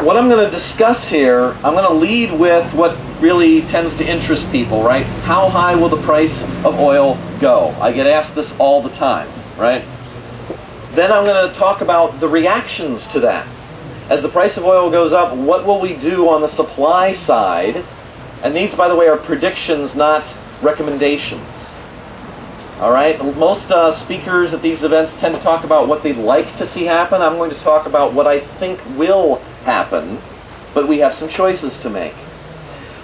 what I'm going to discuss here, I'm going to lead with what really tends to interest people, right? How high will the price of oil go? I get asked this all the time, right? Then I'm going to talk about the reactions to that. As the price of oil goes up, what will we do on the supply side? And these, by the way, are predictions, not recommendations. All right, most speakers at these events tend to talk about what they'd like to see happen. I'm going to talk about what I think will happen, but we have some choices to make.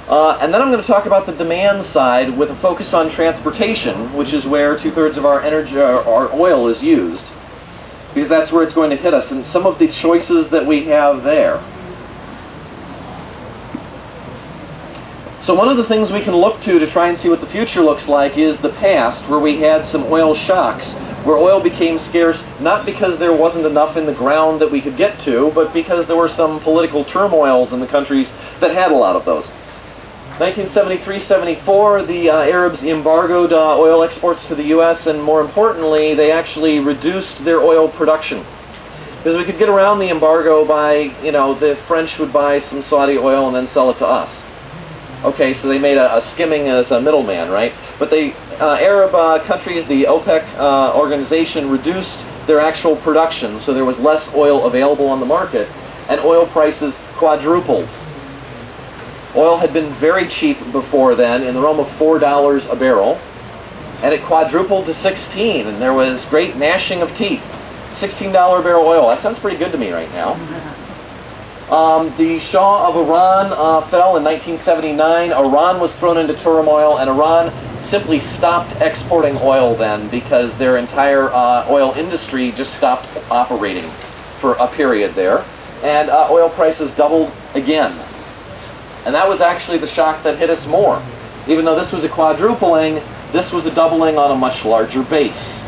And then I'm going to talk about the demand side with a focus on transportation, which is where 2/3 of our energy, our oil is used, because that's where it's going to hit us, and some of the choices that we have there. So one of the things we can look to try and see what the future looks like is the past, where we had some oil shocks, where oil became scarce not because there wasn't enough in the ground that we could get to, but because there were some political turmoils in the countries that had a lot of those. 1973-74, the Arabs embargoed oil exports to the U.S., and more importantly, they actually reduced their oil production. Because we could get around the embargo by, the French would buy some Saudi oil and then sell it to us. Okay, so they made a skimming as a middleman, right? But the Arab countries, the OPEC organization, reduced their actual production, so there was less oil available on the market, and oil prices quadrupled. Oil had been very cheap before then, in the realm of $4 a barrel, and it quadrupled to 16, and there was great gnashing of teeth. $16 a barrel oil, that sounds pretty good to me right now. The Shah of Iran fell in 1979. Iran was thrown into turmoil, and Iran simply stopped exporting oil then because their entire oil industry just stopped operating for a period there. And oil prices doubled again. And that was actually the shock that hit us more. Even though this was a quadrupling, this was a doubling on a much larger base.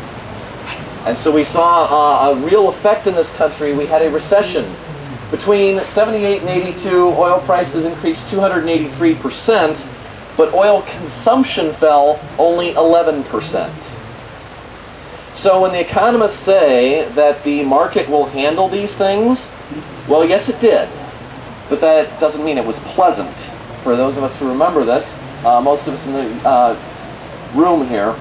And so we saw a real effect in this country. We had a recession. Between 78 and 82, oil prices increased 283%, but oil consumption fell only 11%. So when the economists say that the market will handle these things, well, yes, it did. But that doesn't mean it was pleasant. For those of us who remember this, most of us in the room here,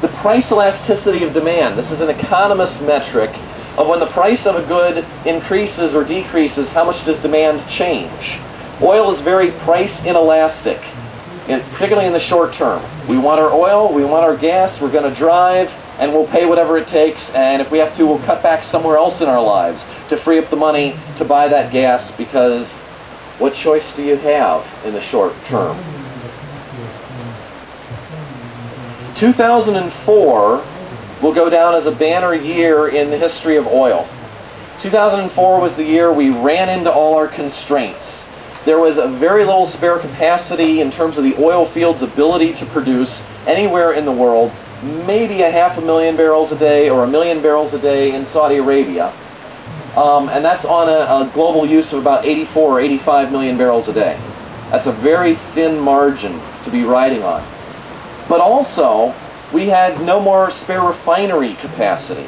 the price elasticity of demand, this is an economist metric of when the price of a good increases or decreases, how much does demand change? Oil is very price inelastic, particularly in the short term. We want our oil, we want our gas, we're going to drive, and we'll pay whatever it takes, and if we have to, we'll cut back somewhere else in our lives to free up the money to buy that gas, because what choice do you have in the short term? 2004 will go down as a banner year in the history of oil. 2004 was the year we ran into all our constraints. There was a very little spare capacity in terms of the oil field's ability to produce anywhere in the world, maybe 500,000 barrels a day or 1 million barrels a day in Saudi Arabia. And that's on a global use of about 84 or 85 million barrels a day. That's a very thin margin to be riding on. But also, we had no more spare refinery capacity.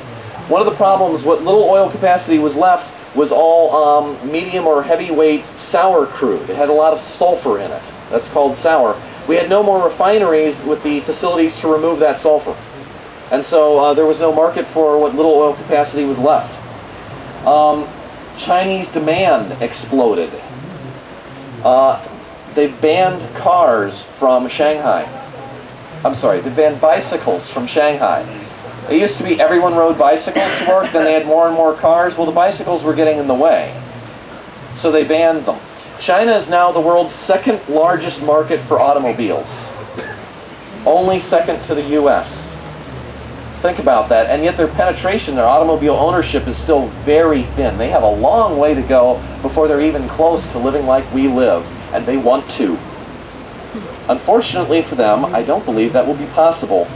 One of the problems, what little oil capacity was left, was all medium or heavyweight sour crude. It had a lot of sulfur in it. That's called sour. We had no more refineries with the facilities to remove that sulfur. And so there was no market for what little oil capacity was left. Chinese demand exploded. They banned cars from Shanghai. I'm sorry, they banned bicycles from Shanghai. It used to be everyone rode bicycles to work, then they had more and more cars. Well, the bicycles were getting in the way, so they banned them. China is now the world's second largest market for automobiles, only second to the US. Think about that, and yet their penetration, their automobile ownership is still very thin. They have a long way to go before they're even close to living like we live, and they want to. Unfortunately for them, I don't believe that will be possible,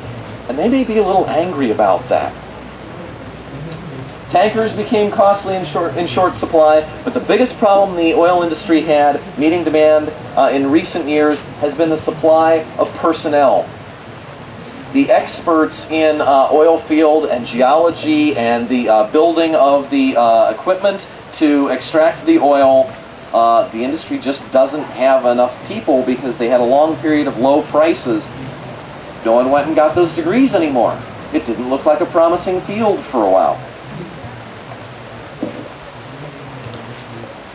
and they may be a little angry about that. Tankers became costly in short supply, but the biggest problem the oil industry had meeting demand in recent years has been the supply of personnel. The experts in oil field and geology and the building of the equipment to extract the oil the industry just doesn't have enough people because they had a long period of low prices. No one went and got those degrees anymore. It didn't look like a promising field for a while.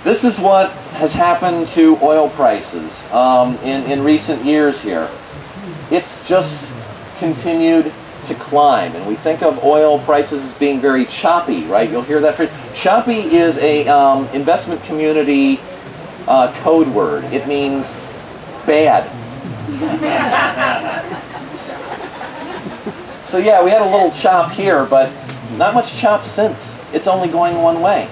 This is what has happened to oil prices in recent years here. It's just continued to climb, and we think of oil prices as being very choppy, right? You'll hear that phrase. Choppy is a investment community code word. It means bad. So yeah, we had a little chop here, but not much chop since. It's only going one way.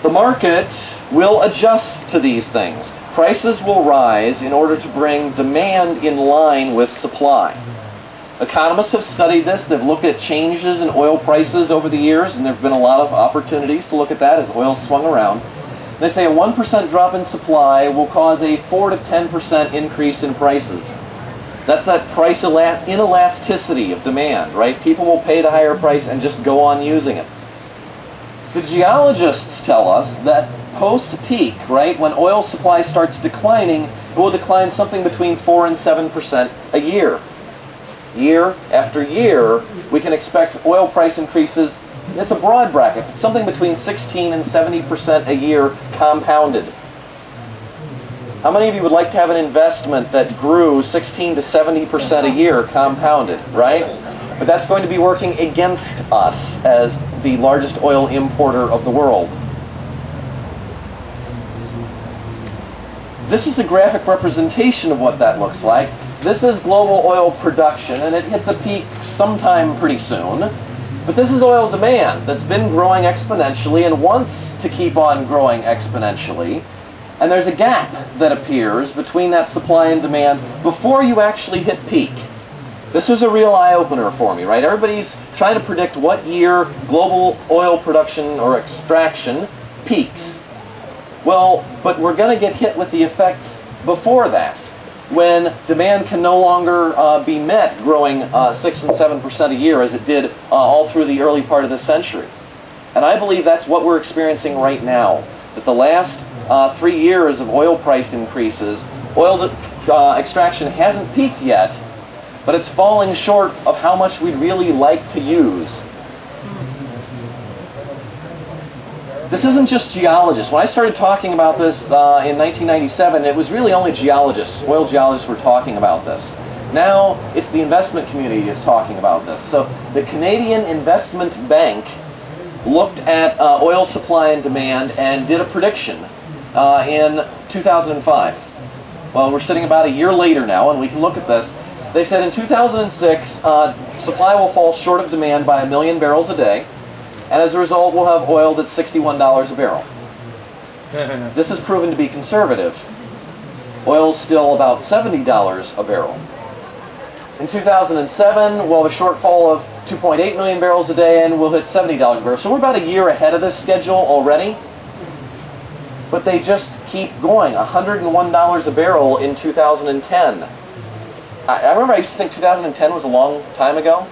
The market will adjust to these things. Prices will rise in order to bring demand in line with supply. Economists have studied this. They've looked at changes in oil prices over the years, and there have been a lot of opportunities to look at that as oil swung around. They say a 1% drop in supply will cause a 4 to 10% increase in prices. That's that price inelasticity of demand, right? People will pay the higher price and just go on using it. The geologists tell us that post-peak, right, when oil supply starts declining, it will decline something between 4 and 7% a year. Year after year, we can expect oil price increases. It's a broad bracket, but something between 16 and 70% a year compounded. How many of you would like to have an investment that grew 16 to 70% a year compounded, right? But that's going to be working against us as the largest oil importer of the world. This is a graphic representation of what that looks like. This is global oil production, and it hits a peak sometime pretty soon. But this is oil demand that's been growing exponentially and wants to keep on growing exponentially. And there's a gap that appears between that supply and demand before you actually hit peak. This was a real eye-opener for me, right? Everybody's trying to predict what year global oil production or extraction peaks. Well, but we're going to get hit with the effects before that, when demand can no longer be met growing 6 and 7% a year as it did all through the early part of this century. And I believe that's what we're experiencing right now, that the last 3 years of oil price increases, oil extraction hasn't peaked yet, but it's falling short of how much we'd really like to use. This isn't just geologists. When I started talking about this in 1997, it was really only geologists, oil geologists were talking about this. Now, it's the investment community is talking about this. So the Canadian Investment Bank looked at oil supply and demand and did a prediction in 2005. Well, we're sitting about a year later now, and we can look at this. They said in 2006, supply will fall short of demand by 1 million barrels a day, and as a result, we'll have oil that's $61 a barrel. This has proven to be conservative. Oil's still about $70 a barrel. In 2007, we'll have a shortfall of 2.8 million barrels a day, and we'll hit $70 a barrel. So we're about a year ahead of this schedule already. But they just keep going. $101 a barrel in 2010. I remember I used to think 2010 was a long time ago.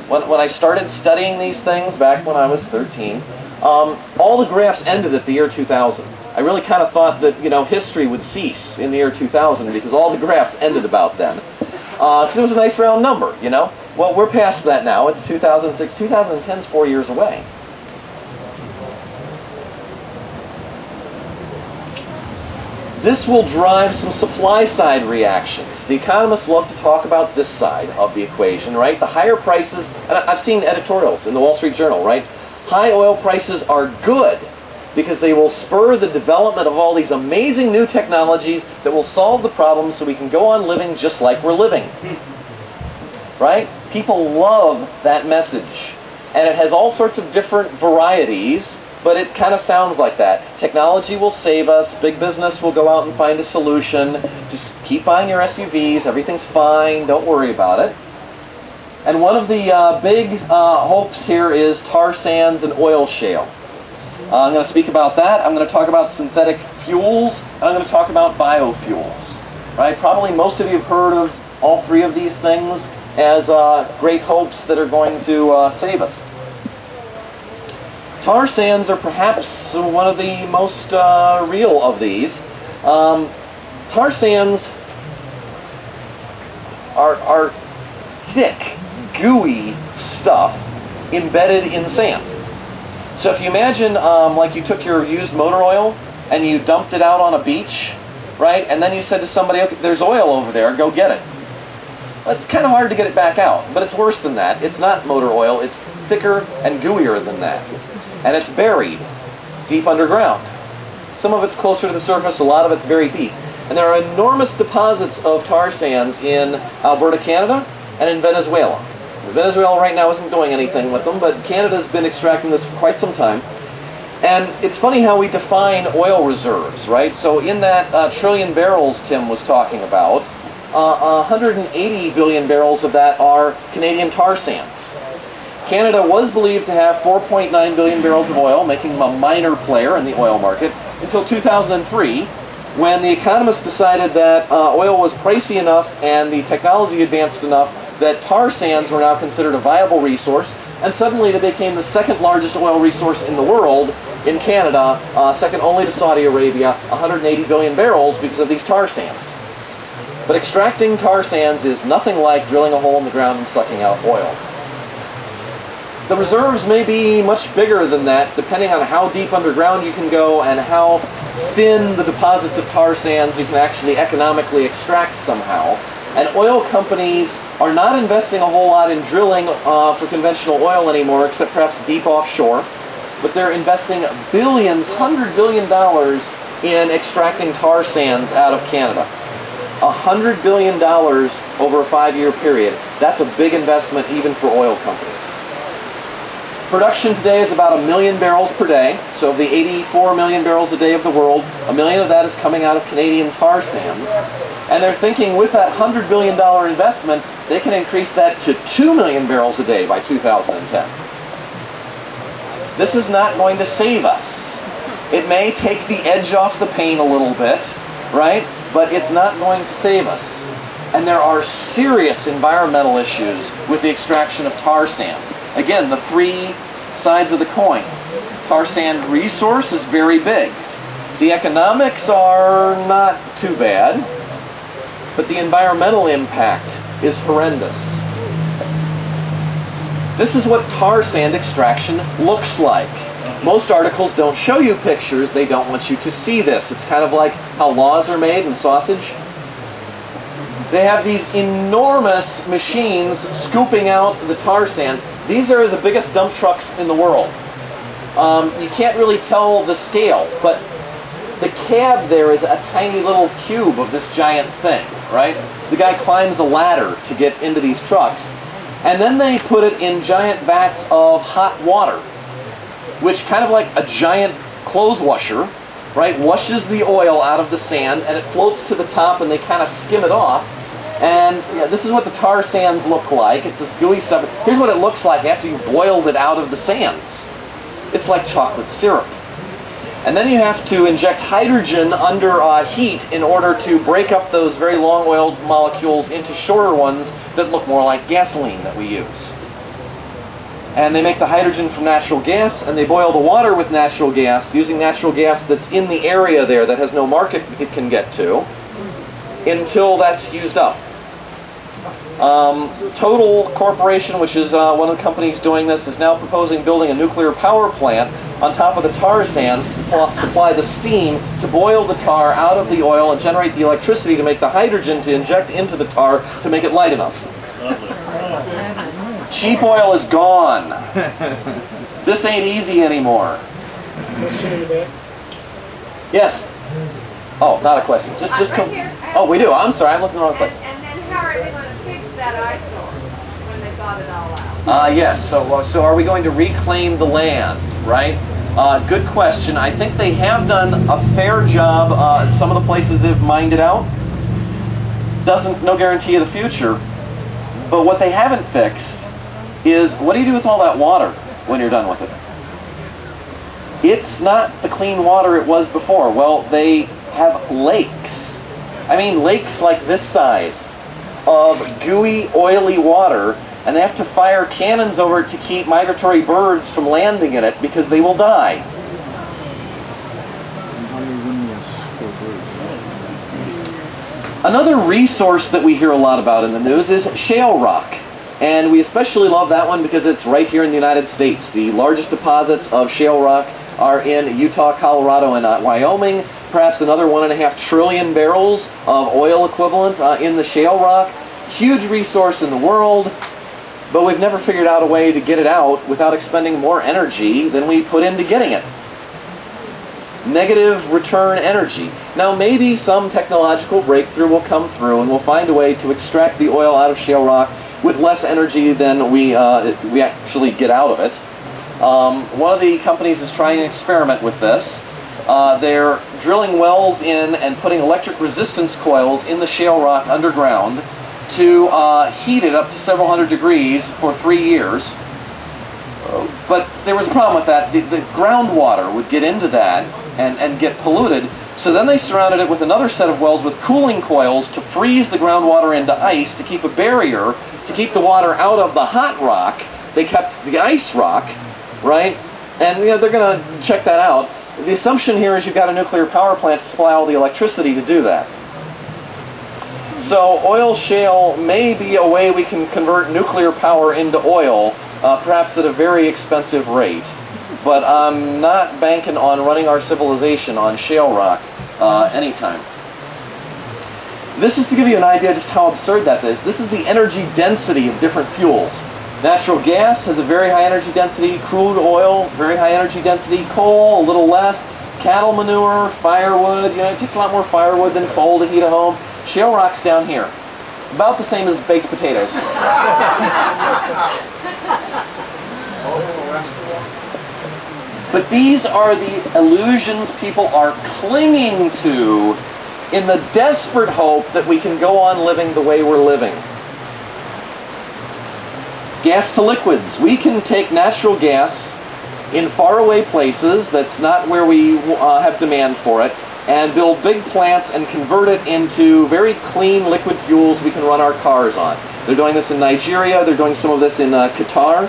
When I started studying these things back when I was 13, all the graphs ended at the year 2000. I really kind of thought that, you know, history would cease in the year 2000 because all the graphs ended about then. Because it was a nice round number, you know. Well, we're past that now. It's 2006. 2010's 4 years away. This will drive some supply-side reactions. The economists love to talk about this side of the equation, right? The higher prices, and I've seen editorials in the Wall Street Journal, right? High oil prices are good because they will spur the development of all these amazing new technologies that will solve the problem so we can go on living just like we're living. Right? People love that message. And it has all sorts of different varieties, but it kind of sounds like that. Technology will save us. Big business will go out and find a solution. Just keep buying your SUVs. Everything's fine. Don't worry about it. And one of the big hopes here is tar sands and oil shale. I'm going to speak about that. I'm going to talk about synthetic fuels. And I'm going to talk about biofuels. Right? Probably most of you have heard of all three of these things as great hopes that are going to save us. Tar sands are perhaps one of the most real of these. Tar sands are thick, gooey stuff embedded in sand. So if you imagine like you took your used motor oil and you dumped it out on a beach, right? And then you said to somebody, okay, there's oil over there, go get it. Well, it's kind of hard to get it back out, but it's worse than that. It's not motor oil, it's thicker and gooier than that. And it's buried deep underground. Some of it's closer to the surface, a lot of it's very deep. And there are enormous deposits of tar sands in Alberta, Canada, and in Venezuela. Venezuela right now isn't doing anything with them, but Canada's been extracting this for quite some time. And it's funny how we define oil reserves, right? So in that trillion barrels Tim was talking about, 180 billion barrels of that are Canadian tar sands. Canada was believed to have 4.9 billion barrels of oil, making them a minor player in the oil market, until 2003, when the economists decided that oil was pricey enough and the technology advanced enough that tar sands were now considered a viable resource, and suddenly they became the second largest oil resource in the world in Canada, second only to Saudi Arabia, 180 billion barrels because of these tar sands. But extracting tar sands is nothing like drilling a hole in the ground and sucking out oil. The reserves may be much bigger than that, depending on how deep underground you can go and how thin the deposits of tar sands you can actually economically extract somehow. And oil companies are not investing a whole lot in drilling for conventional oil anymore, except perhaps deep offshore. But they're investing billions, $100 billion in extracting tar sands out of Canada. $100 billion over a 5-year period. That's a big investment even for oil companies. Production today is about 1 million barrels per day. So of the 84 million barrels a day of the world, 1 million of that is coming out of Canadian tar sands. And they're thinking with that $100 billion investment, they can increase that to 2 million barrels a day by 2010. This is not going to save us. It may take the edge off the pain a little bit, right? But it's not going to save us. And there are serious environmental issues with the extraction of tar sands. Again, the three sides of the coin. Tar sand resource is very big. The economics are not too bad, but the environmental impact is horrendous. This is what tar sand extraction looks like. Most articles don't show you pictures, they don't want you to see this. It's kind of like how laws are made in sausage. They have these enormous machines scooping out the tar sands. These are the biggest dump trucks in the world. You can't really tell the scale, but the cab there is a tiny little cube of this giant thing, right? The guy climbs a ladder to get into these trucks, and then they put it in giant vats of hot water, which kind of like a giant clothes washer, right, washes the oil out of the sand, and it floats to the top, and they kind of skim it off. And yeah, this is what the tar sands look like. It's this gooey stuff. Here's what it looks like after you've boiled it out of the sands. It's like chocolate syrup. And then you have to inject hydrogen under heat in order to break up those very long oiled molecules into shorter ones that look more like gasoline that we use. And they make the hydrogen from natural gas, and they boil the water with natural gas, using natural gas that's in the area there that has no market it can get to, until that's used up. Total Corporation, which is one of the companies doing this, is now proposing building a nuclear power plant on top of the tar sands to supply the steam to boil the tar out of the oil and generate the electricity to make the hydrogen to inject into the tar to make it light enough. Cheap oil is gone. This ain't easy anymore. Yes? Oh, not a question. Just come. Oh, we do. I'm sorry. I'm looking at the wrong place. And then how are they going to fix that eyesore when they got it all out? Yes. So are we going to reclaim the land, right? Good question. I think they have done a fair job at some of the places they've mined it out. No guarantee of the future. But what they haven't fixed is, what do you do with all that water when you're done with it? It's not the clean water it was before. Well, they have lakes. I mean, lakes like this size of gooey, oily water and they have to fire cannons over it to keep migratory birds from landing in it because they will die. Another resource that we hear a lot about in the news is shale rock. And we especially love that one because it's right here in the United States. The largest deposits of shale rock are in Utah, Colorado, and Wyoming. Perhaps another 1.5 trillion barrels of oil equivalent in the shale rock. Huge resource in the world, but we've never figured out a way to get it out without expending more energy than we put into getting it. Negative return energy. Now maybe some technological breakthrough will come through and we'll find a way to extract the oil out of shale rock with less energy than we actually get out of it. One of the companies is trying an experiment with this. They're drilling wells in and putting electric resistance coils in the shale rock underground to heat it up to several hundred degrees for 3 years. But there was a problem with that. The groundwater would get into that and get polluted. So then they surrounded it with another set of wells with cooling coils to freeze the groundwater into ice to keep a barrier to keep the water out of the hot rock. They kept the ice rock, right? And they're going to check that out. The assumption here is you've got a nuclear power plant to supply all the electricity to do that. So oil shale may be a way we can convert nuclear power into oil, perhaps at a very expensive rate. But I'm not banking on running our civilization on shale rock anytime. This is to give you an idea just how absurd that is. This is the energy density of different fuels. Natural gas has a very high energy density. Crude oil, very high energy density. Coal, a little less. Cattle manure, firewood. It takes a lot more firewood than coal to heat a home. Shale rock's down here. About the same as baked potatoes. But these are the illusions people are clinging to in the desperate hope that we can go on living the way we're living. Gas to liquids. We can take natural gas in faraway places that's not where we have demand for it and build big plants and convert it into very clean liquid fuels we can run our cars on. They're doing this in Nigeria. They're doing some of this in Qatar.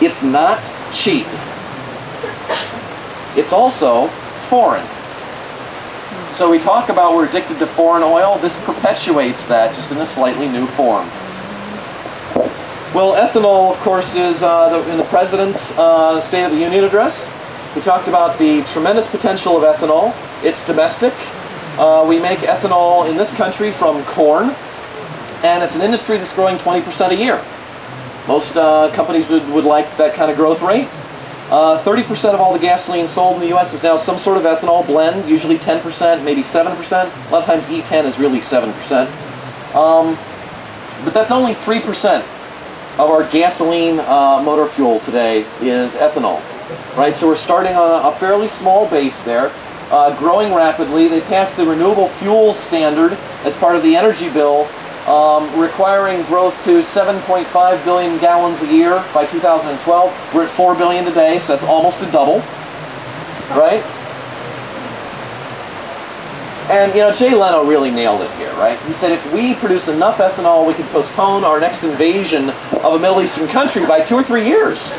It's not cheap. It's also foreign. So we talk about we're addicted to foreign oil. This perpetuates that just in a slightly new form. Well, ethanol, of course, is in the President's State of the Union address. He talked about the tremendous potential of ethanol. It's domestic. We make ethanol in this country from corn, and it's an industry that's growing 20% a year. Most companies would like that kind of growth rate. 30% of all the gasoline sold in the U.S. is now some sort of ethanol blend, usually 10%, maybe 7%. A lot of times E10 is really 7%. But that's only 3% of our gasoline motor fuel today is ethanol. Right? So we're starting on a fairly small base there, growing rapidly. They passed the renewable fuel standard as part of the energy bill, requiring growth to 7.5 billion gallons a year by 2012. We're at 4 billion today, so that's almost a double, right? And, Jay Leno really nailed it here, right? He said if we produce enough ethanol, we could postpone our next invasion of a Middle Eastern country by 2 or 3 years.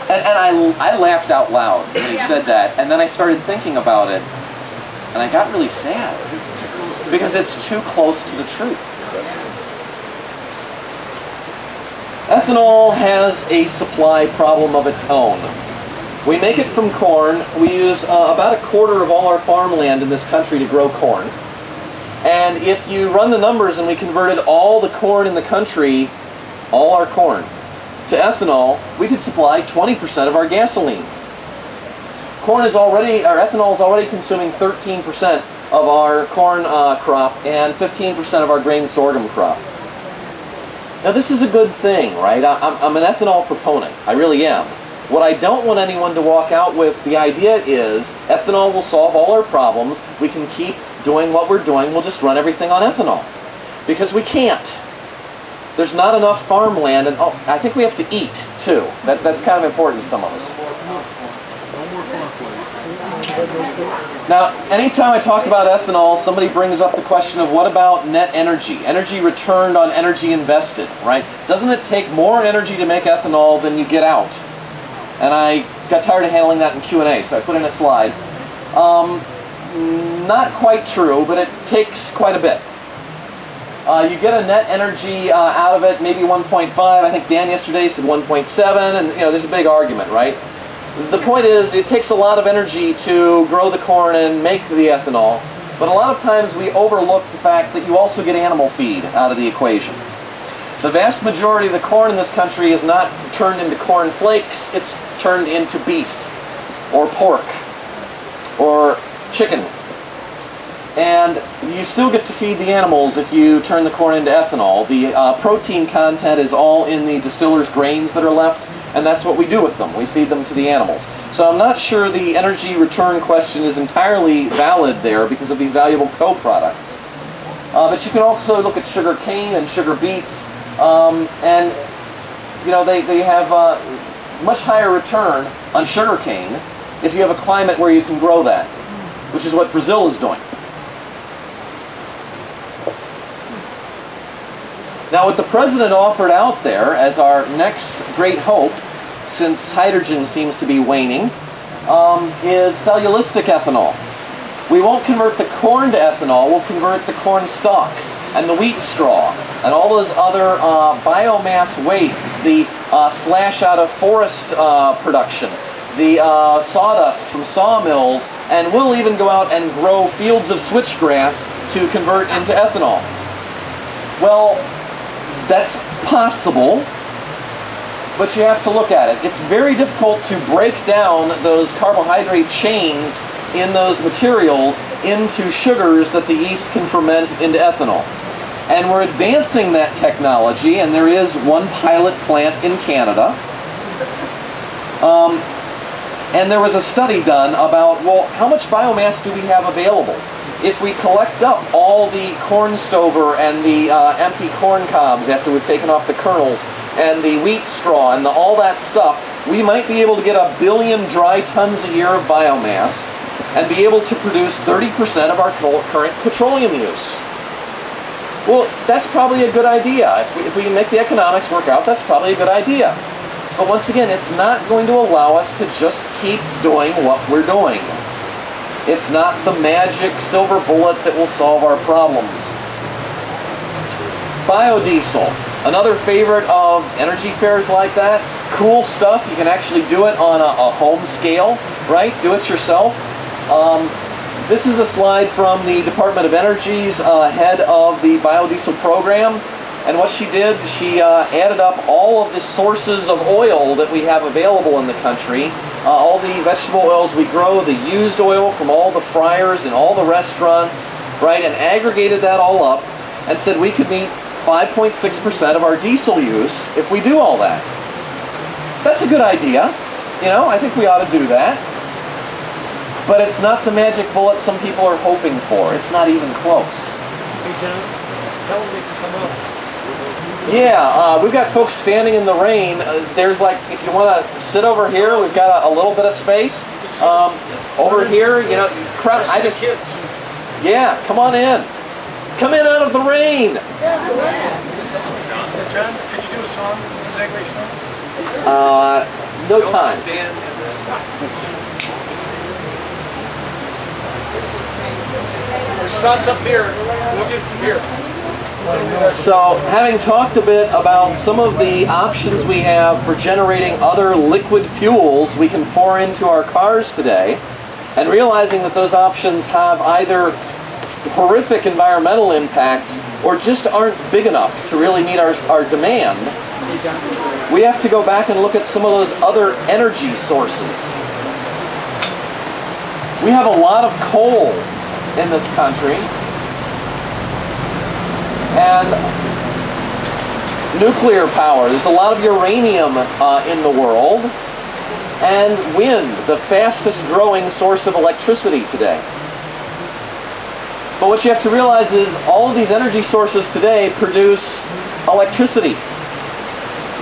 And I laughed out loud when he said that, and then I started thinking about it, and I got really sad because it's too close to the truth. Ethanol has a supply problem of its own. We make it from corn. We use about 1/4 of all our farmland in this country to grow corn. And if you run the numbers and we converted all the corn in the country, all our corn, to ethanol, we could supply 20% of our gasoline. Ethanol is already consuming 13% of our corn crop and 15% of our grain sorghum crop. Now this is a good thing, right? I'm an ethanol proponent. I really am. What I don't want anyone to walk out with, the idea is ethanol will solve all our problems. We can keep doing what we're doing. We'll just run everything on ethanol. Because we can't. There's not enough farmland, and I think we have to eat too. That's kind of important to some of us. Now, anytime I talk about ethanol, somebody brings up the question of what about net energy? Energy returned on energy invested, right? Doesn't it take more energy to make ethanol than you get out? And I got tired of handling that in Q&A, so I put in a slide. Not quite true, but it takes quite a bit. You get a net energy out of it, maybe 1.5. I think Dan yesterday said 1.7, and there's a big argument, right? The point is, it takes a lot of energy to grow the corn and make the ethanol, but a lot of times we overlook the fact that you also get animal feed out of the equation. The vast majority of the corn in this country is not turned into corn flakes, it's turned into beef, or pork, or chicken. And you still get to feed the animals if you turn the corn into ethanol. The protein content is all in the distiller's grains that are left, and that's what we do with them. We feed them to the animals. So I'm not sure the energy return question is entirely valid there because of these valuable co-products. But you can also look at sugar cane and sugar beets, and they have much higher return on sugar cane if you have a climate where you can grow that, which is what Brazil is doing. Now, what the president offered out there as our next great hope, since hydrogen seems to be waning, is cellulosic ethanol. We won't convert the corn to ethanol, we'll convert the corn stalks and the wheat straw and all those other biomass wastes, the slash out of forest production, the sawdust from sawmills, and we'll even go out and grow fields of switchgrass to convert into ethanol. Well, that's possible, but you have to look at it. It's very difficult to break down those carbohydrate chains in those materials into sugars that the yeast can ferment into ethanol. And we're advancing that technology, and there is one pilot plant in Canada. And there was a study done about, well, how much biomass do we have available? If we collect up all the corn stover and the empty corn cobs after we've taken off the kernels, and the wheat straw and all that stuff, we might be able to get 1 billion dry tons a year of biomass and be able to produce 30% of our current petroleum use. Well, that's probably a good idea. If we can make the economics work out, that's probably a good idea. But once again, it's not going to allow us to just keep doing what we're doing. It's not the magic silver bullet that will solve our problems. Biodiesel, another favorite of energy fairs like that. Cool stuff. You can actually do it on a home scale, right? Do it yourself. This is a slide from the Department of Energy's head of the biodiesel program. And what she did, she added up all of the sources of oil that we have available in the country, all the vegetable oils we grow, the used oil from all the fryers and all the restaurants, right, and aggregated that all up and said we could meet 5.6% of our diesel use if we do all that. That's a good idea. I think we ought to do that. But it's not the magic bullet some people are hoping for. It's not even close. Hey, John, tell them they can come up. Yeah, we've got folks standing in the rain. There's if you want to sit over here, we've got a little bit of space. Over here, crowd. Yeah, come on in. Come in out of the rain. John, could you do a song, a segue song? No time. Stand Response up here. We'll get from here. So, having talked a bit about some of the options we have for generating other liquid fuels we can pour into our cars today, and realizing that those options have either horrific environmental impacts or just aren't big enough to really meet our demand, we have to go back and look at some of those other energy sources. We have a lot of coal in this country, and nuclear power. There's a lot of uranium in the world, and wind, the fastest growing source of electricity today. But what you have to realize is all of these energy sources today produce electricity.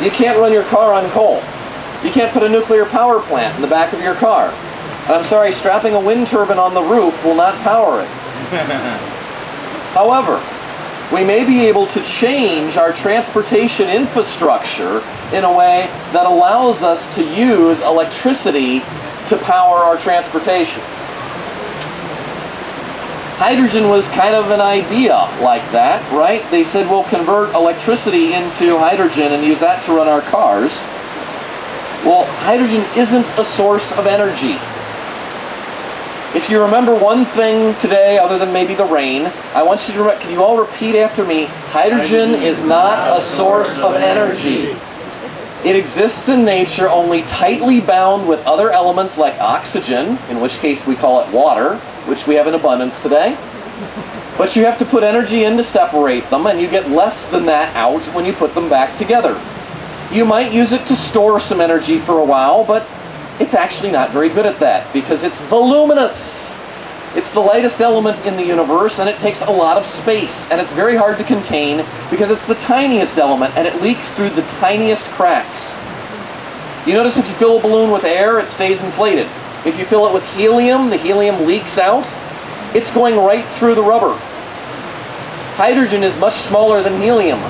You can't run your car on coal. You can't put a nuclear power plant in the back of your car. And I'm sorry, strapping a wind turbine on the roof will not power it. However, we may be able to change our transportation infrastructure in a way that allows us to use electricity to power our transportation. Hydrogen was kind of an idea like that, right? They said we'll convert electricity into hydrogen and use that to run our cars. Well, hydrogen isn't a source of energy. If you remember one thing today, other than maybe the rain, I want you to, can you all repeat after me? Hydrogen is not a source of energy. It exists in nature only tightly bound with other elements like oxygen, in which case we call it water, which we have in abundance today. But you have to put energy in to separate them, and you get less than that out when you put them back together. You might use it to store some energy for a while, but it's actually not very good at that because it's voluminous. It's the lightest element in the universe, and it takes a lot of space, and it's very hard to contain because it's the tiniest element, and it leaks through the tiniest cracks. You notice if you fill a balloon with air, it stays inflated. If you fill it with helium, the helium leaks out. It's going right through the rubber. Hydrogen is much smaller than helium,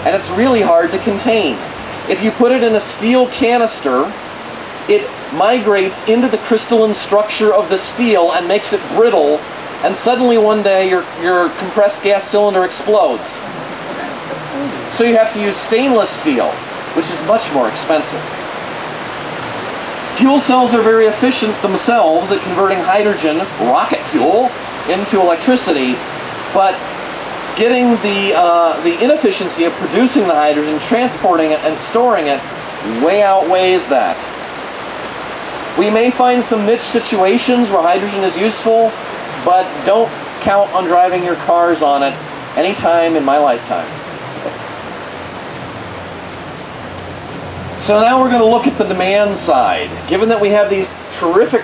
and it's really hard to contain. If you put it in a steel canister, it migrates into the crystalline structure of the steel and makes it brittle, and suddenly one day your compressed gas cylinder explodes. So you have to use stainless steel, which is much more expensive. Fuel cells are very efficient themselves at converting hydrogen, rocket fuel, into electricity, but getting the inefficiency of producing the hydrogen, transporting it, and storing it way outweighs that. We may find some niche situations where hydrogen is useful, but don't count on driving your cars on it anytime in my lifetime. So now we're going to look at the demand side. Given that we have these terrific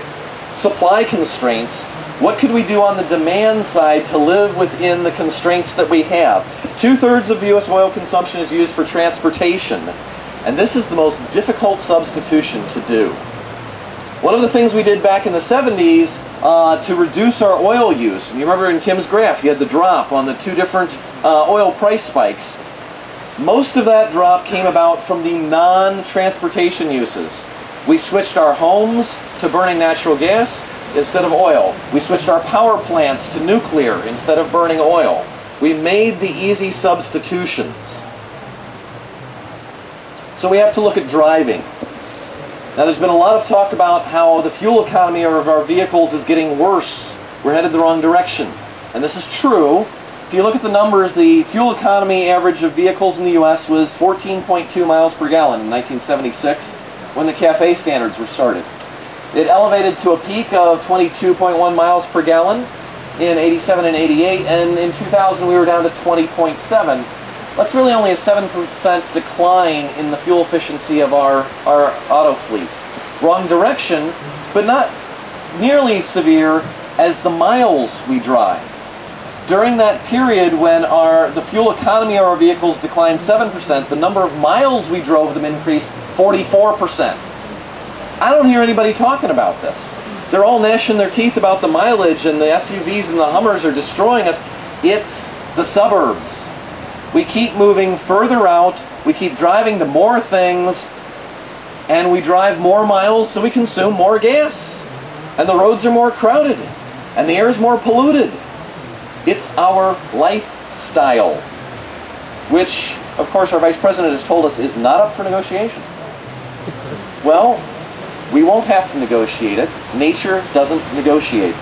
supply constraints, what could we do on the demand side to live within the constraints that we have? 2/3 of U.S. oil consumption is used for transportation, and this is the most difficult substitution to do. One of the things we did back in the 70s to reduce our oil use, and you remember in Tim's graph, you had the drop on the two different oil price spikes. Most of that drop came about from the non-transportation uses. We switched our homes to burning natural gas instead of oil. We switched our power plants to nuclear instead of burning oil. We made the easy substitutions. So we have to look at driving. Now there's been a lot of talk about how the fuel economy of our vehicles is getting worse. We're headed the wrong direction. And this is true. If you look at the numbers, the fuel economy average of vehicles in the U.S. was 14.2 miles per gallon in 1976 when the CAFE standards were started. It elevated to a peak of 22.1 miles per gallon in 87 and 88, and in 2000 we were down to 20.7. That's really only a 7% decline in the fuel efficiency of our auto fleet. Wrong direction, but not nearly severe as the miles we drive. During that period when the fuel economy of our vehicles declined 7%, the number of miles we drove them increased 44%. I don't hear anybody talking about this. They're all gnashing their teeth about the mileage and the SUVs and the Hummers are destroying us. It's the suburbs. We keep moving further out, we keep driving to more things, and we drive more miles so we consume more gas. And the roads are more crowded, and the air is more polluted. It's our lifestyle, which, of course, our Vice President has told us is not up for negotiation. Well, we won't have to negotiate it. Nature doesn't negotiate.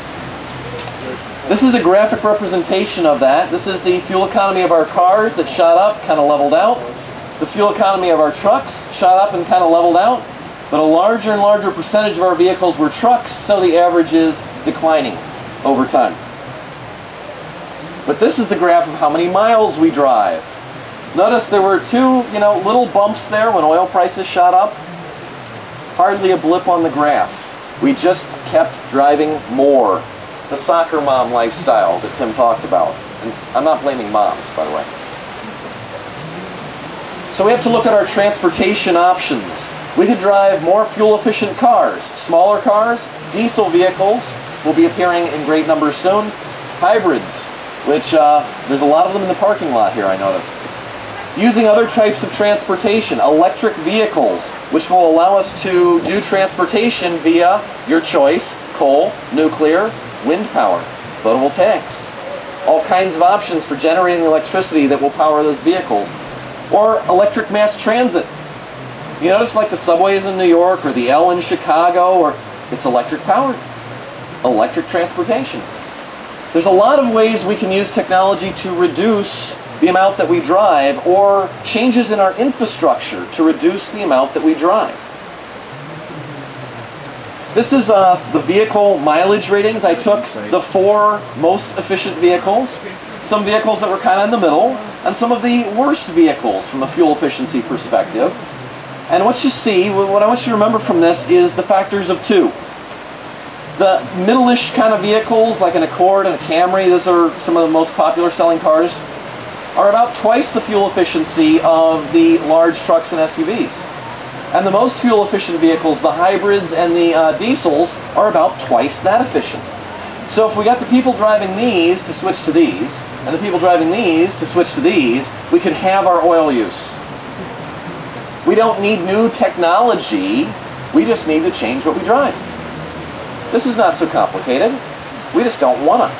This is a graphic representation of that. This is the fuel economy of our cars that shot up, kind of leveled out. The fuel economy of our trucks shot up and kind of leveled out. But a larger and larger percentage of our vehicles were trucks, so the average is declining over time. But this is the graph of how many miles we drive. Notice there were two, little bumps there when oil prices shot up. Hardly a blip on the graph. We just kept driving more. The soccer mom lifestyle that Tim talked about. And I'm not blaming moms, by the way. So we have to look at our transportation options. We could drive more fuel-efficient cars, smaller cars, Diesel vehicles will be appearing in great numbers soon. Hybrids, which there's a lot of them in the parking lot here, I notice. Using other types of transportation, electric vehicles, which will allow us to do transportation via your choice: coal, nuclear, wind power, photovoltaics. All kinds of options for generating electricity that will power those vehicles. Or electric mass transit. You notice like the subways in New York or the L in Chicago, or it's electric powered. Electric transportation. There's a lot of ways we can use technology to reduce the amount that we drive, or changes in our infrastructure to reduce the amount that we drive. This is the vehicle mileage ratings. I took the 4 most efficient vehicles, some vehicles that were kind of in the middle, and some of the worst vehicles from a fuel efficiency perspective. And what you see, what I want you to remember from this, is the factors of 2. The middle-ish kind of vehicles, like an Accord and a Camry, those are some of the most popular selling cars, are about twice the fuel efficiency of the large trucks and SUVs. And the most fuel-efficient vehicles, the hybrids and the diesels, are about twice that efficient. So if we got the people driving these to switch to these, and the people driving these to switch to these, we could have our oil use. We don't need new technology, we just need to change what we drive. This is not so complicated. We just don't want to.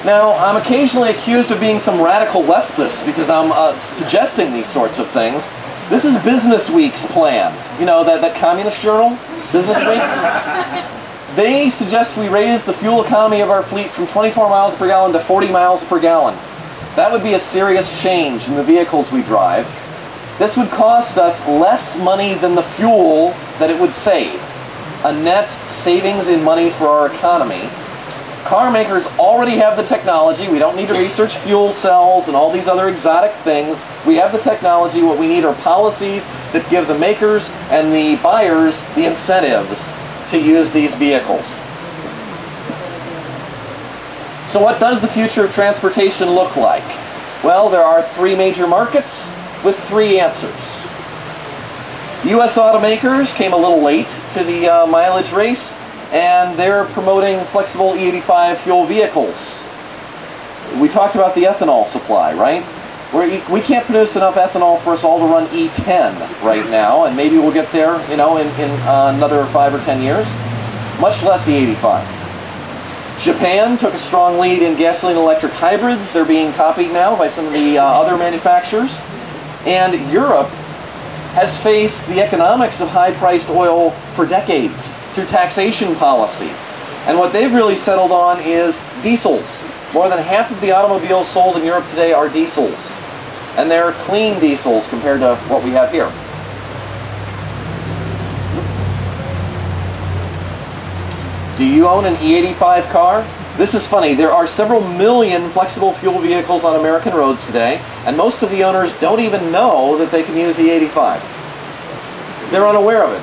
Now, I'm occasionally accused of being some radical leftist because I'm suggesting these sorts of things. This is Business Week's plan. You know, that communist journal, Business Week? They suggest we raise the fuel economy of our fleet from 24 miles per gallon to 40 miles per gallon. That would be a serious change in the vehicles we drive. This would cost us less money than the fuel that it would save. A net savings in money for our economy. Car makers already have the technology. We don't need to research fuel cells and all these other exotic things. We have the technology. What we need are policies that give the makers and the buyers the incentives to use these vehicles. So what does the future of transportation look like? Well, there are 3 major markets with 3 answers. The U.S. automakers came a little late to the mileage race, and they're promoting flexible E85 fuel vehicles. We talked about the ethanol supply, right? We can't produce enough ethanol for us all to run E10 right now, and maybe we'll get there, you know, in another 5 or 10 years. Much less E85. Japan took a strong lead in gasoline-electric hybrids. They're being copied now by some of the other manufacturers. And Europe has faced the economics of high-priced oil for decades through taxation policy. And what they've really settled on is diesels. More than half of the automobiles sold in Europe today are diesels. And they're clean diesels compared to what we have here. Do you own an E85 car? This is funny. There are several million flexible fuel vehicles on American roads today, and most of the owners don't even know that they can use E85. They're unaware of it.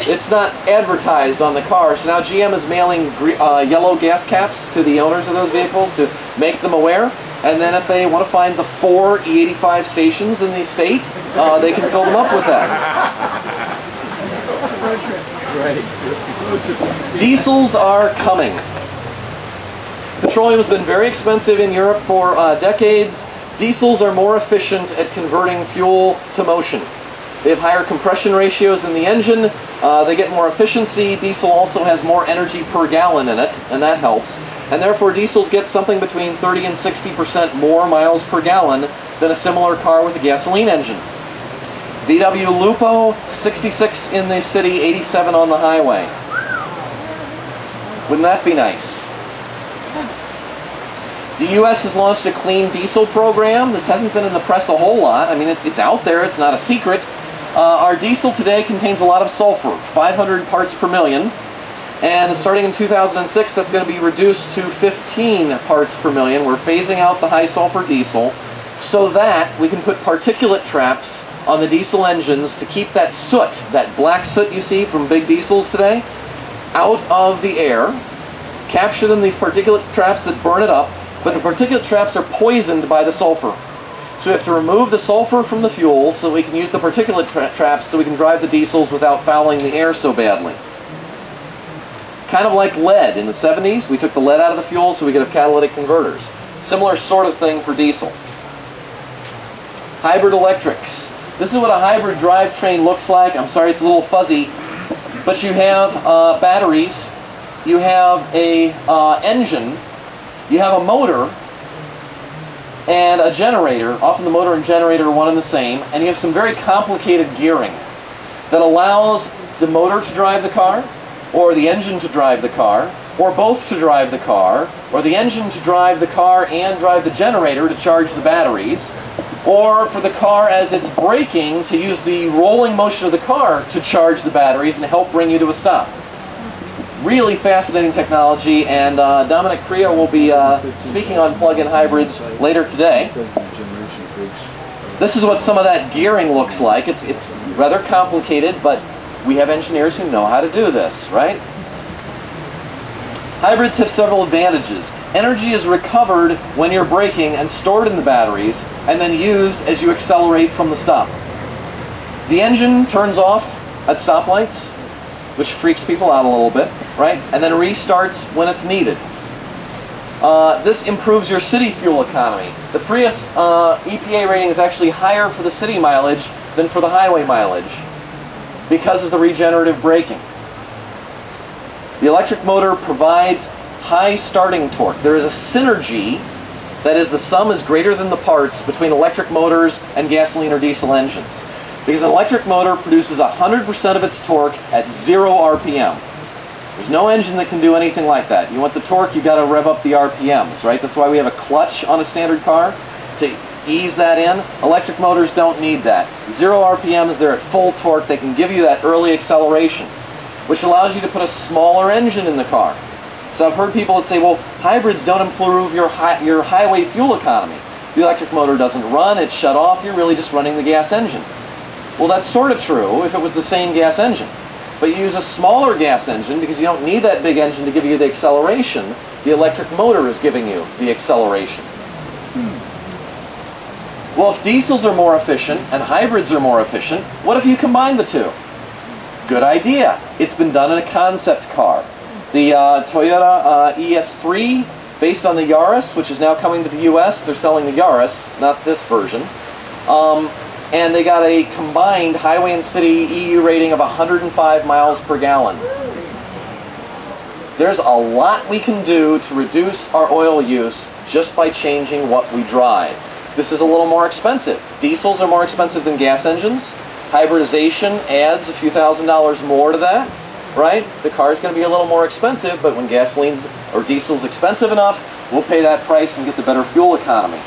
It's not advertised on the car, so now GM is mailing yellow gas caps to the owners of those vehicles to make them aware, and then if they want to find the 4 E85 stations in the state, they can fill them up with that. Diesels are coming. Petroleum has been very expensive in Europe for decades. Diesels are more efficient at converting fuel to motion. They have higher compression ratios in the engine. They get more efficiency. Diesel also has more energy per gallon in it, and that helps. And therefore, diesels get something between 30 and 60% more miles per gallon than a similar car with a gasoline engine. VW Lupo, 66 in the city, 87 on the highway. Wouldn't that be nice? The U.S. has launched a clean diesel program. This hasn't been in the press a whole lot. I mean, it's out there. It's not a secret. Our diesel today contains a lot of sulfur, 500 parts per million. And starting in 2006, that's going to be reduced to 15 parts per million. We're phasing out the high sulfur diesel so that we can put particulate traps on the diesel engines to keep that soot, that black soot you see from big diesels today, out of the air, capture them, these particulate traps that burn it up, but the particulate traps are poisoned by the sulfur. So we have to remove the sulfur from the fuel so we can use the particulate traps so we can drive the diesels without fouling the air so badly. Kind of like lead. In the 70s, we took the lead out of the fuel so we could have catalytic converters. Similar sort of thing for diesel. Hybrid electrics. This is what a hybrid drivetrain looks like. I'm sorry it's a little fuzzy, but you have batteries, you have a engine, you have a motor, and a generator. Often the motor and generator are one and the same, and you have some very complicated gearing that allows the motor to drive the car, or the engine to drive the car, or both to drive the car, or the engine to drive the car and drive the generator to charge the batteries, or for the car as it's braking to use the rolling motion of the car to charge the batteries and help bring you to a stop. Really fascinating technology, and Dominic Crea will be speaking on plug-in hybrids later today. This is what some of that gearing looks like. It's rather complicated, but we have engineers who know how to do this, right? Hybrids have several advantages. Energy is recovered when you're braking and stored in the batteries, and then used as you accelerate from the stop. The engine turns off at stoplights, which freaks people out a little bit, right? And then restarts when it's needed. This improves your city fuel economy. The Prius EPA rating is actually higher for the city mileage than for the highway mileage because of the regenerative braking. The electric motor provides high starting torque. There is a synergy, that is, the sum is greater than the parts between electric motors and gasoline or diesel engines. Because an electric motor produces 100% of its torque at 0 RPM. There's no engine that can do anything like that. You want the torque, you've got to rev up the RPMs, right? That's why we have a clutch on a standard car, to ease that in. Electric motors don't need that. 0 RPMs, they're at full torque. They can give you that early acceleration, which allows you to put a smaller engine in the car. So I've heard people that say, well, hybrids don't improve your highway fuel economy. The electric motor doesn't run, it's shut off, you're really just running the gas engine. Well, that's sort of true if it was the same gas engine. But you use a smaller gas engine because you don't need that big engine to give you the acceleration. The electric motor is giving you the acceleration. Well, if diesels are more efficient and hybrids are more efficient, what if you combine the two? Good idea. It's been done in a concept car. The Toyota ES3, based on the Yaris, which is now coming to the US. They're selling the Yaris, not this version. And they got a combined highway and city EU rating of 105 miles per gallon. There's a lot we can do to reduce our oil use just by changing what we drive. This is a little more expensive. Diesels are more expensive than gas engines. Hybridization adds a few $1,000s more to that, right? The car is going to be a little more expensive, but when gasoline or diesel is expensive enough, we'll pay that price and get the better fuel economy.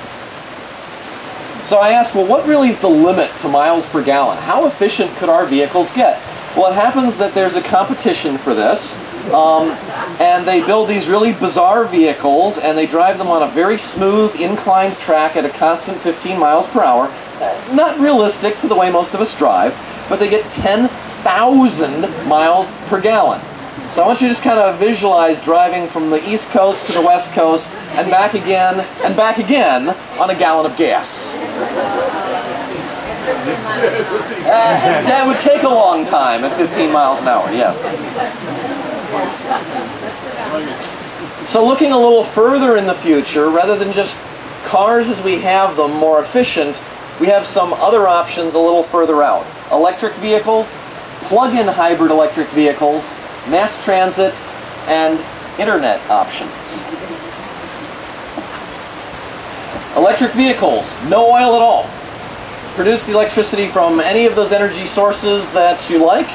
So I asked, well, what really is the limit to miles per gallon? How efficient could our vehicles get? Well, it happens that there's a competition for this, and they build these really bizarre vehicles, and they drive them on a very smooth, inclined track at a constant 15 miles per hour. Not realistic to the way most of us drive, but they get 10,000 miles per gallon. So I want you to just kind of visualize driving from the East Coast to the West Coast and back again on a gallon of gas. That would take a long time at 15 miles an hour, yes. So looking a little further in the future, rather than just cars as we have them more efficient, we have some other options a little further out. Electric vehicles, plug-in hybrid electric vehicles, mass transit, and internet options. Electric vehicles, no oil at all. Produce the electricity from any of those energy sources that you like.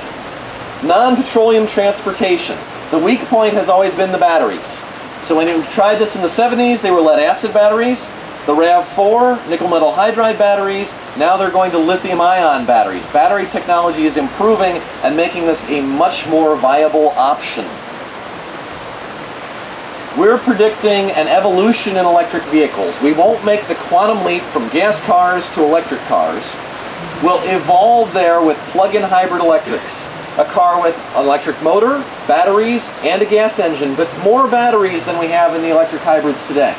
Non-petroleum transportation. The weak point has always been the batteries. So when you tried this in the 70s, they were lead-acid batteries. The RAV4, nickel metal hydride batteries, now they're going to lithium-ion batteries. Battery technology is improving and making this a much more viable option. We're predicting an evolution in electric vehicles. We won't make the quantum leap from gas cars to electric cars. We'll evolve there with plug-in hybrid electrics. A car with an electric motor, batteries, and a gas engine, but more batteries than we have in the electric hybrids today.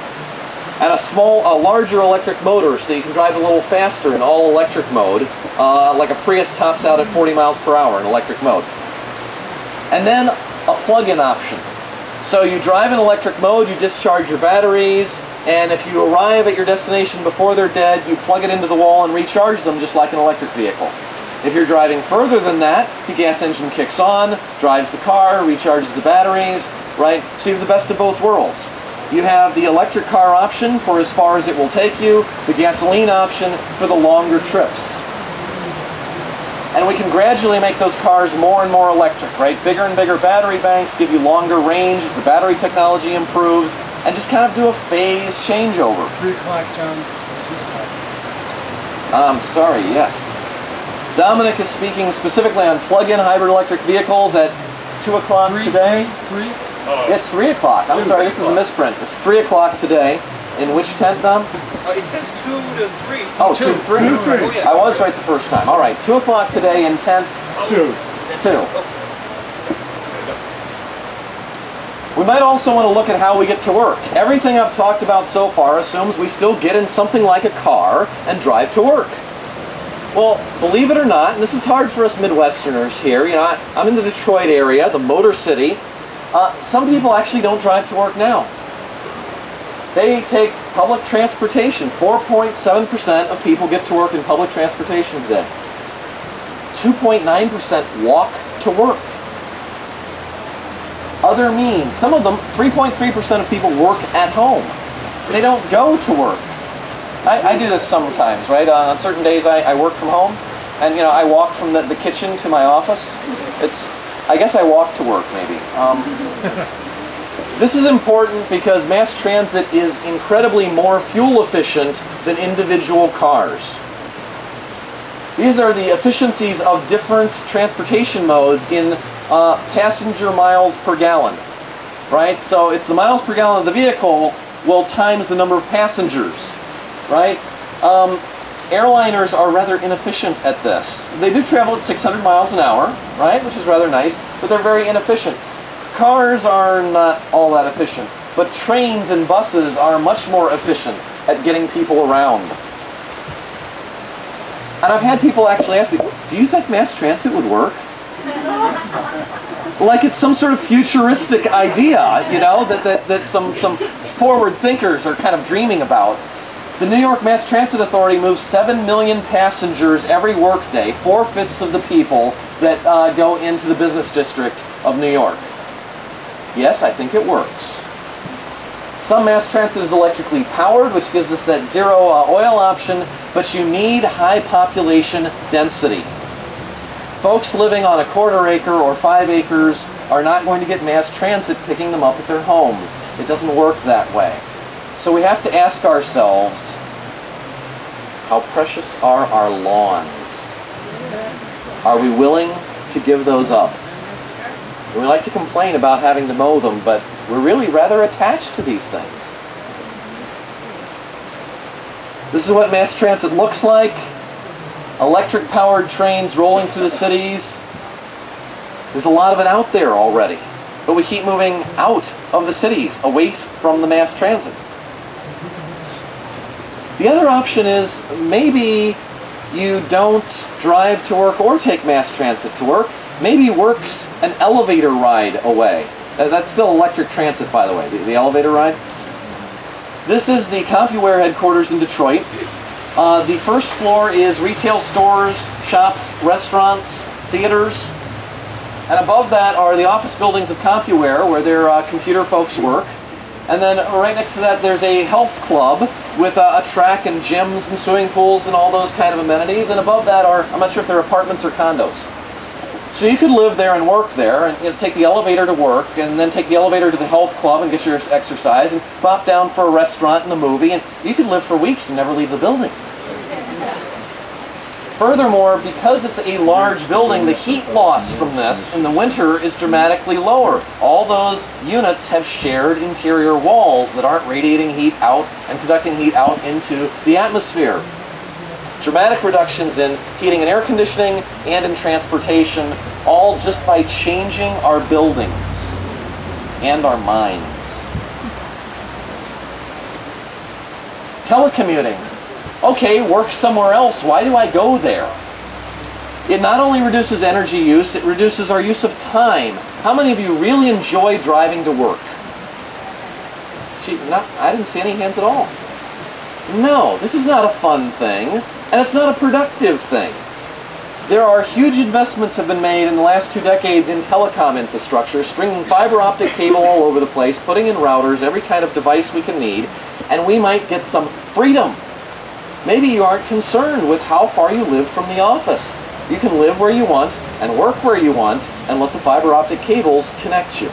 and a larger electric motor so you can drive a little faster in all electric mode, like a Prius tops out at 40 miles per hour in electric mode. And then a plug-in option. So you drive in electric mode, you discharge your batteries, and if you arrive at your destination before they're dead, you plug it into the wall and recharge them just like an electric vehicle. If you're driving further than that, the gas engine kicks on, drives the car, recharges the batteries, right? So you have the best of both worlds. You have the electric car option for as far as it will take you, the gasoline option for the longer trips. And we can gradually make those cars more and more electric, right? Bigger and bigger battery banks give you longer range as the battery technology improves, and just kind of do a phase changeover. 3 o'clock, John. I'm sorry, yes. Dominic is speaking specifically on plug-in hybrid electric vehicles at 2 o'clock today. 3? It's 3 o'clock. I'm sorry, this is a misprint. It's 3 o'clock today. In which tent, Dom? It says 2 to 3. Oh, 2 to 3. Oh, yeah. I was right the first time. All right, 2 o'clock today in tent 2. We might also want to look at how we get to work. Everything I've talked about so far assumes we still get in something like a car and drive to work. Well, believe it or not, and this is hard for us Midwesterners here, you know, I'm in the Detroit area, the Motor City. Some people actually don't drive to work now. They take public transportation. 4.7% of people get to work in public transportation today. 2.9% walk to work. Other means, some of them, 3.3% of people work at home. They don't go to work. I do this sometimes, right? On certain days I work from home, and you know, I walk from the kitchen to my office. I guess I walk to work, maybe. This is important because mass transit is incredibly more fuel efficient than individual cars. These are the efficiencies of different transportation modes in passenger miles per gallon, right? So it's the miles per gallon of the vehicle will times the number of passengers, right? Airliners are rather inefficient at this. They do travel at 600 miles an hour, right? Which is rather nice, but they're very inefficient. Cars are not all that efficient, but trains and buses are much more efficient at getting people around. And I've had people actually ask me, do you think mass transit would work? Like it's some sort of futuristic idea, you know, that some forward thinkers are kind of dreaming about. The New York Mass Transit Authority moves 7 million passengers every workday, 4/5 of the people that go into the business district of New York. Yes, I think it works. Some mass transit is electrically powered, which gives us that zero oil option, but you need high population density. Folks living on a 1/4 acre or 5 acres are not going to get mass transit picking them up at their homes. It doesn't work that way. So we have to ask ourselves, how precious are our lawns? Are we willing to give those up? We like to complain about having to mow them, but we're really rather attached to these things. This is what mass transit looks like. Electric-powered trains rolling through the cities. There's a lot of it out there already, but we keep moving out of the cities, away from the mass transit. The other option is maybe you don't drive to work or take mass transit to work. Maybe work's an elevator ride away. That's still electric transit, by the way, the elevator ride. This is the CompuWare headquarters in Detroit. The first floor is retail stores, shops, restaurants, theaters. And above that are the office buildings of CompuWare, where their computer folks work. And then right next to that, there's a health club with a track and gyms and swimming pools and all those kind of amenities. And above that are, I'm not sure if they're apartments or condos. So you could live there and work there, and take the elevator to work, and then take the elevator to the health club and get your exercise, and pop down for a restaurant and a movie, and you could live for weeks and never leave the building. Furthermore, because it's a large building, the heat loss from this in the winter is dramatically lower. All those units have shared interior walls that aren't radiating heat out and conducting heat out into the atmosphere. Dramatic reductions in heating and air conditioning and in transportation, all just by changing our buildings and our minds. Telecommuting. Okay, work somewhere else. Why do I go there? It not only reduces energy use, it reduces our use of time. How many of you really enjoy driving to work? I didn't see any hands at all. No, this is not a fun thing, and it's not a productive thing. There are huge investments have been made in the last 2 decades in telecom infrastructure, stringing fiber optic cable all over the place, putting in routers, every kind of device we can need, and we might get some freedom. Maybe you aren't concerned with how far you live from the office. You can live where you want and work where you want and let the fiber optic cables connect you.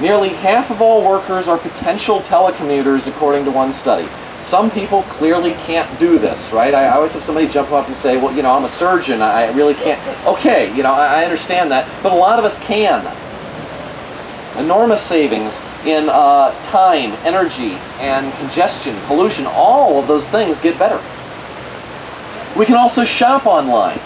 Nearly half of all workers are potential telecommuters, according to one study. Some people clearly can't do this, right? I always have somebody jump up and say, well, you know, I'm a surgeon, I really can't. Okay, you know, I understand that, but a lot of us can. Enormous savings in time, energy, and congestion, pollution, all of those things get better. We can also shop online.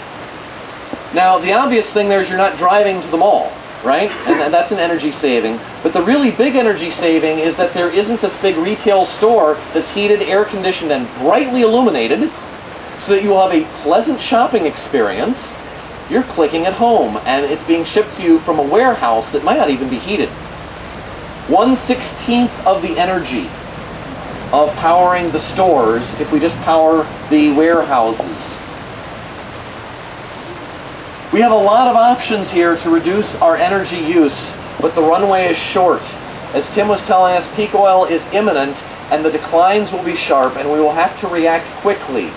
Now, the obvious thing there is you're not driving to the mall, right? And that's an energy saving. But the really big energy saving is that there isn't this big retail store that's heated, air-conditioned, and brightly illuminated so that you will have a pleasant shopping experience. You're clicking at home, and it's being shipped to you from a warehouse that might not even be heated. 1/16 of the energy of powering the stores if we just power the warehouses. We have a lot of options here to reduce our energy use, but the runway is short. As Tim was telling us, peak oil is imminent, and the declines will be sharp, and we will have to react quickly.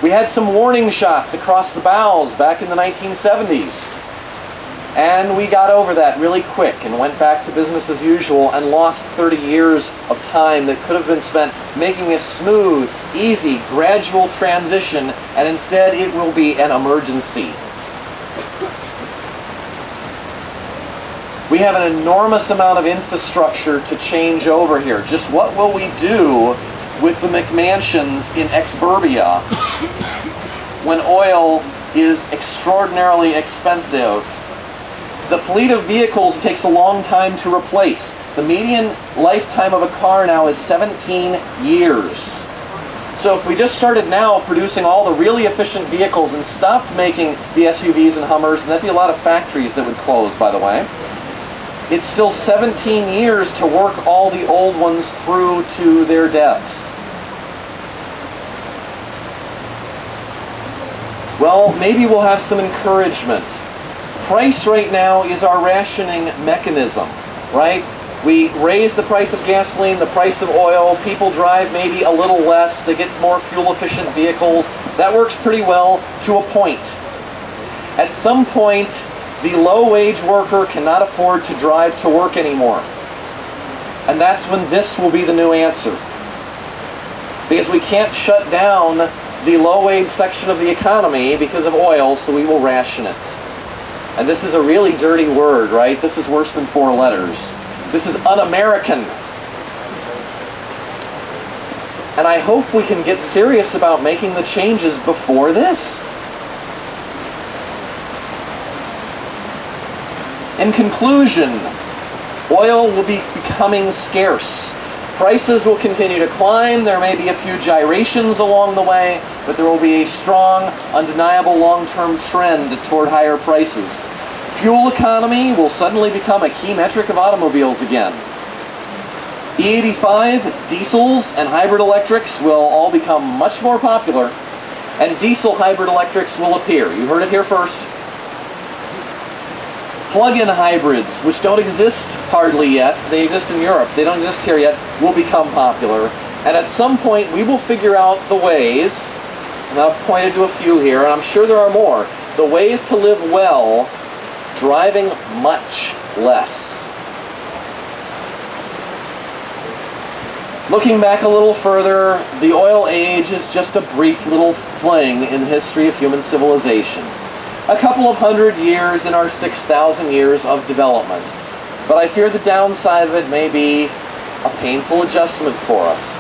We had some warning shots across the bows back in the 1970s, and we got over that really quick and went back to business as usual and lost 30 years of time that could have been spent making a smooth, easy, gradual transition, and instead it will be an emergency. We have an enormous amount of infrastructure to change over here. Just what will we do with the McMansions in exburbia when oil is extraordinarily expensive? The fleet of vehicles takes a long time to replace. The median lifetime of a car now is 17 years. So if we just started now producing all the really efficient vehicles and stopped making the SUVs and Hummers, and that'd be a lot of factories that would close, by the way, it's still 17 years to work all the old ones through to their deaths. Well, maybe we'll have some encouragement. Price right now is our rationing mechanism, right? We raise the price of gasoline, the price of oil, people drive maybe a little less, they get more fuel-efficient vehicles. That works pretty well to a point. At some point, the low-wage worker cannot afford to drive to work anymore. And that's when this will be the new answer. Because we can't shut down the low-wage section of the economy because of oil, so we will ration it. And this is a really dirty word, right? This is worse than 4 letters. This is un-American. And I hope we can get serious about making the changes before this. In conclusion, oil will be becoming scarce. Prices will continue to climb. There may be a few gyrations along the way, but there will be a strong, undeniable long-term trend toward higher prices. Fuel economy will suddenly become a key metric of automobiles again. E85, diesels, and hybrid electrics will all become much more popular, and diesel hybrid electrics will appear. You heard it here first. Plug-in hybrids, which don't exist hardly yet, they exist in Europe, they don't exist here yet, will become popular. And at some point we will figure out the ways, and I've pointed to a few here, and I'm sure there are more, the ways to live well driving much less. Looking back a little further, the oil age is just a brief little fling in the history of human civilization. A couple of 100 years in our 6,000 years of development. But I fear the downside of it may be a painful adjustment for us.